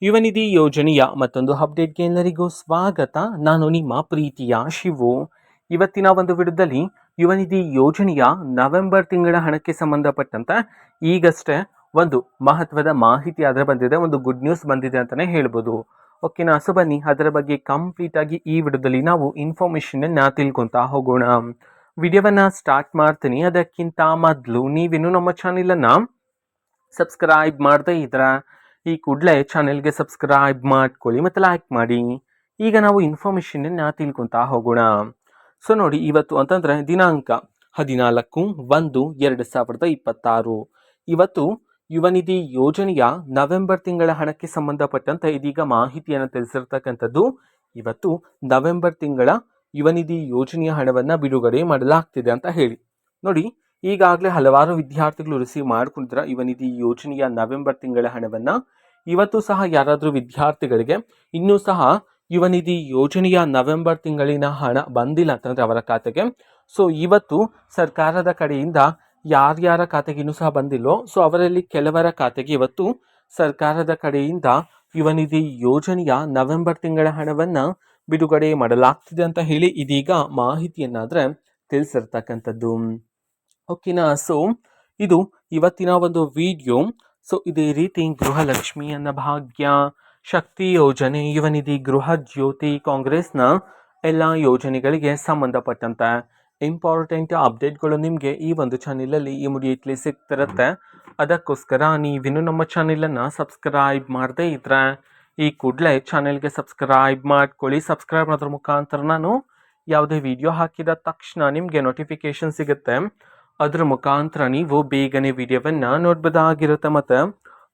ಯುವ ನಿಧಿ ಯೋಜನೆಯ ಮತ್ತೊಂದು ಅಪ್ಡೇಟ್ಗೆ ಎಲ್ಲರಿಗೂ ಸ್ವಾಗತ. ನಾನು ನಿಮ್ಮ ಪ್ರೀತಿಯ ಶಿವು. ಇವತ್ತಿನ ಒಂದು ವಿಡಿಯೋದಲ್ಲಿ ಯುವ ನಿಧಿ ಯೋಜನೆಯ ನವೆಂಬರ್ ತಿಂಗಳ ಹಣಕ್ಕೆ ಸಂಬಂಧಪಟ್ಟಂತೆ ಈಗಷ್ಟೇ ಒಂದು ಮಹತ್ವದ ಮಾಹಿತಿ ಅದರ ಬಂದಿದೆ, ಒಂದು ಗುಡ್ ನ್ಯೂಸ್ ಬಂದಿದೆ ಅಂತಲೇ ಹೇಳ್ಬೋದು. ಓಕೆನಾ? ಸೊ ಬನ್ನಿ ಅದರ ಬಗ್ಗೆ ಕಂಪ್ಲೀಟ್ ಆಗಿ ಈ ವಿಡಿಯೋದಲ್ಲಿ ನಾವು ಇನ್ಫಾರ್ಮೇಷನ್ನ ತಿಳ್ಕೊತಾ ಹೋಗೋಣ. ವಿಡಿಯೋವನ್ನು ಸ್ಟಾರ್ಟ್ ಮಾಡ್ತೀನಿ. ಅದಕ್ಕಿಂತ ಮೊದಲು ನೀವಿನ್ನು ನಮ್ಮ ಚಾನೆಲನ್ನು ಸಬ್ಸ್ಕ್ರೈಬ್ ಮಾಡದೇ ಇದ್ರೆ ಈ ಕೂಡಲೇ ಚಾನೆಲ್ಗೆ ಸಬ್ಸ್ಕ್ರೈಬ್ ಮಾಡ್ಕೊಳ್ಳಿ ಮತ್ತು ಲೈಕ್ ಮಾಡಿ. ಈಗ ನಾವು ಇನ್ಫಾರ್ಮೇಷನ್ನ ತಿಳ್ಕೊತಾ ಹೋಗೋಣ. ಸೊ ನೋಡಿ, ಇವತ್ತು ಅಂತಂದರೆ ದಿನಾಂಕ 14/1/2026. ಇವತ್ತು ಯುವ ನಿಧಿ ಯೋಜನೆಯ ನವೆಂಬರ್ ತಿಂಗಳ ಹಣಕ್ಕೆ ಸಂಬಂಧಪಟ್ಟಂತೆ ಇದೀಗ ಮಾಹಿತಿಯನ್ನು ತಿಳಿಸಿರ್ತಕ್ಕಂಥದ್ದು. ಇವತ್ತು ನವೆಂಬರ್ ತಿಂಗಳ ಯುವ ನಿಧಿ ಯೋಜನೆಯ ಹಣವನ್ನು ಬಿಡುಗಡೆ ಮಾಡಲಾಗ್ತಿದೆ ಅಂತ ಹೇಳಿ ನೋಡಿ. ಈಗಾಗಲೇ ಹಲವಾರು ವಿದ್ಯಾರ್ಥಿಗಳು ರಿಸೀವ್ ಮಾಡ್ಕೊಂಡಿದ್ರೆ ಯುವ ನಿಧಿ ಯೋಜನೆಯ ನವೆಂಬರ್ ತಿಂಗಳ ಹಣವನ್ನು. ಇವತ್ತು ಸಹ ಯಾರಾದರೂ ವಿದ್ಯಾರ್ಥಿಗಳಿಗೆ ಇನ್ನೂ ಸಹ ಯುವ ನಿಧಿ ಯೋಜನೆಯ ನವೆಂಬರ್ ತಿಂಗಳಿನ ಹಣ ಬಂದಿಲ್ಲ ಅಂತಂದರೆ ಅವರ ಖಾತೆಗೆ, ಸೊ ಇವತ್ತು ಸರ್ಕಾರದ ಕಡೆಯಿಂದ ಯಾರ್ಯಾರ ಖಾತೆಗೆ ಇನ್ನೂ ಸಹ ಬಂದಿಲ್ಲೋ ಸೊ ಅವರಲ್ಲಿ ಕೆಲವರ ಖಾತೆಗೆ ಇವತ್ತು ಸರ್ಕಾರದ ಕಡೆಯಿಂದ ಯುವ ನಿಧಿ ಯೋಜನೆಯ ನವೆಂಬರ್ ತಿಂಗಳ ಹಣವನ್ನು ಬಿಡುಗಡೆ ಮಾಡಲಾಗ್ತಿದೆ ಅಂತ ಹೇಳಿ ಇದೀಗ ಮಾಹಿತಿಯನ್ನಾದರೆ ತಿಳಿಸಿರ್ತಕ್ಕಂಥದ್ದು. ಓಕೆನಾ? ಸೊ ಇದು ಇವತ್ತಿನ ಒಂದು ವಿಡಿಯೋ. ಸೊ ಇದೇ ರೀತಿ ಗೃಹಲಕ್ಷ್ಮಿ ಅನ್ನ ಭಾಗ್ಯ, ಶಕ್ತಿ ಯೋಜನೆ, ಯುವ ನಿಧಿ, ಗೃಹ ಜ್ಯೋತಿ, ಕಾಂಗ್ರೆಸ್ನ ಎಲ್ಲ ಯೋಜನೆಗಳಿಗೆ ಸಂಬಂಧಪಟ್ಟಂತೆ ಇಂಪಾರ್ಟೆಂಟ್ ಅಪ್ಡೇಟ್ಗಳು ನಿಮಗೆ ಈ ಒಂದು ಚಾನೆಲಲ್ಲಿ ಇಮಿಡಿಯೇಟ್ಲಿ ಸಿಗ್ತಿರುತ್ತೆ. ಅದಕ್ಕೋಸ್ಕರ ನೀವಿನ್ನು ನಮ್ಮ ಚಾನೆಲನ್ನು ಸಬ್ಸ್ಕ್ರೈಬ್ ಮಾಡದೇ ಇದ್ರೆ ಈ ಕೂಡಲೇ ಚಾನೆಲ್ಗೆ ಸಬ್ಸ್ಕ್ರೈಬ್ ಮಾಡ್ಕೊಳ್ಳಿ. ಸಬ್ಸ್ಕ್ರೈಬ್ ಮಾಡೋದ್ರ ಮುಖಾಂತರ ನಾನು ಯಾವುದೇ ವಿಡಿಯೋ ಹಾಕಿದ ತಕ್ಷಣ ನಿಮಗೆ ನೋಟಿಫಿಕೇಶನ್ ಸಿಗುತ್ತೆ. ಅದರ ಮುಖಾಂತರ ನೀವು ಬೇಗನೆ ವಿಡಿಯೋವನ್ನು ನೋಡ್ಬೋದಾಗಿರುತ್ತೆ ಮತ್ತು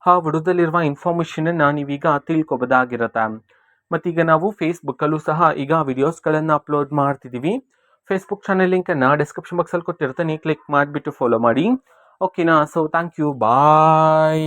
ಆ ವಿಡಿಯೋದಲ್ಲಿರುವ ಇನ್ಫಾರ್ಮೇಷನನ್ನು ನೀವೀಗ ತಿಳ್ಕೊಬೋದಾಗಿರುತ್ತೆ. ಮತ್ತೀಗ ನಾವು ಫೇಸ್ಬುಕ್ಕಲ್ಲೂ ಸಹ ಈಗ ವಿಡಿಯೋಸ್ಗಳನ್ನು ಅಪ್ಲೋಡ್ ಮಾಡ್ತಿದ್ದೀವಿ. ಫೇಸ್ಬುಕ್ ಚಾನೆಲ್ ಲಿಂಕನ್ನು ಡಿಸ್ಕ್ರಿಪ್ಷನ್ ಬಾಕ್ಸಲ್ಲಿ ಕೊಟ್ಟಿರ್ತೀನಿ, ಕ್ಲಿಕ್ ಮಾಡಿಬಿಟ್ಟು ಫಾಲೋ ಮಾಡಿ. ಓಕೆನಾ? So thank you, bye.